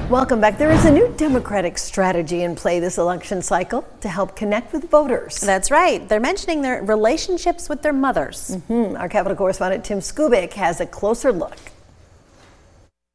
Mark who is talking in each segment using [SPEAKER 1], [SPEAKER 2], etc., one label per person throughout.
[SPEAKER 1] Welcome back. There is a new Democratic strategy in play this election cycle to help connect with voters.
[SPEAKER 2] That's right. They're mentioning their relationships with their mothers.
[SPEAKER 1] Our Capitol correspondent Tim Skubic has a closer look.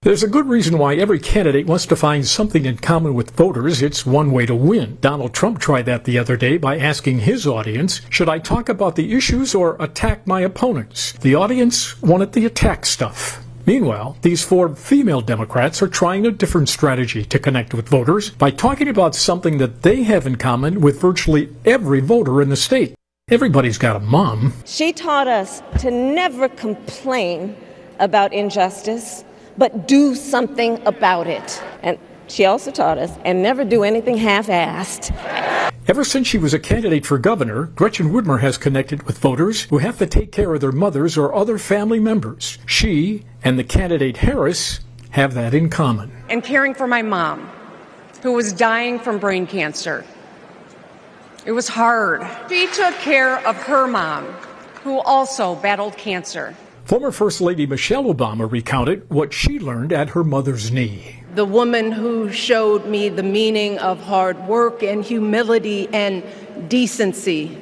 [SPEAKER 3] There's a good reason why every candidate wants to find something in common with voters. It's one way to win. Donald Trump tried that the other day by asking his audience, should I talk about the issues or attack my opponents? The audience wanted the attack stuff. Meanwhile, these four female Democrats are trying a different strategy to connect with voters by talking about something that they have in common with virtually every voter in the state. Everybody's got a mom.
[SPEAKER 4] She taught us to never complain about injustice, but do something about it. And she also taught us, and never do anything half-assed.
[SPEAKER 3] Ever since she was a candidate for governor, Gretchen Whitmer has connected with voters who have to take care of their mothers or other family members. She and the candidate Harris have that in common.
[SPEAKER 5] And caring for my mom, who was dying from brain cancer. It was hard. She took care of her mom, who also battled cancer.
[SPEAKER 3] Former First Lady Michelle Obama recounted what she learned at her mother's knee.
[SPEAKER 6] The woman who showed me the meaning of hard work and humility and decency.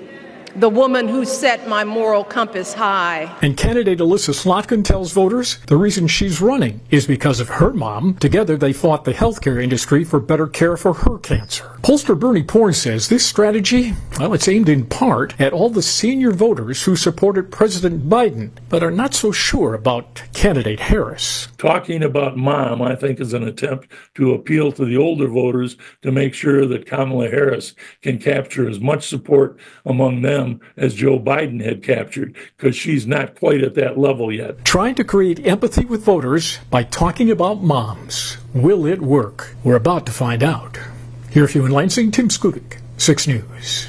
[SPEAKER 6] The woman who set my moral compass high.
[SPEAKER 3] And candidate Alyssa Slotkin tells voters the reason she's running is because of her mom. Together they fought the healthcare industry for better care for her cancer. Pollster Bernie Porn says this strategy, well, it's aimed in part at all the senior voters who supported President Biden, but are not so sure about candidate Harris.
[SPEAKER 7] Talking about mom, I think, is an attempt to appeal to the older voters to make sure that Kamala Harris can capture as much support among them as Joe Biden had captured, because she's not quite at that level yet.
[SPEAKER 3] Trying to create empathy with voters by talking about moms. Will it work? We're about to find out. Here for you in Lansing, Tim Skubic, 6 News.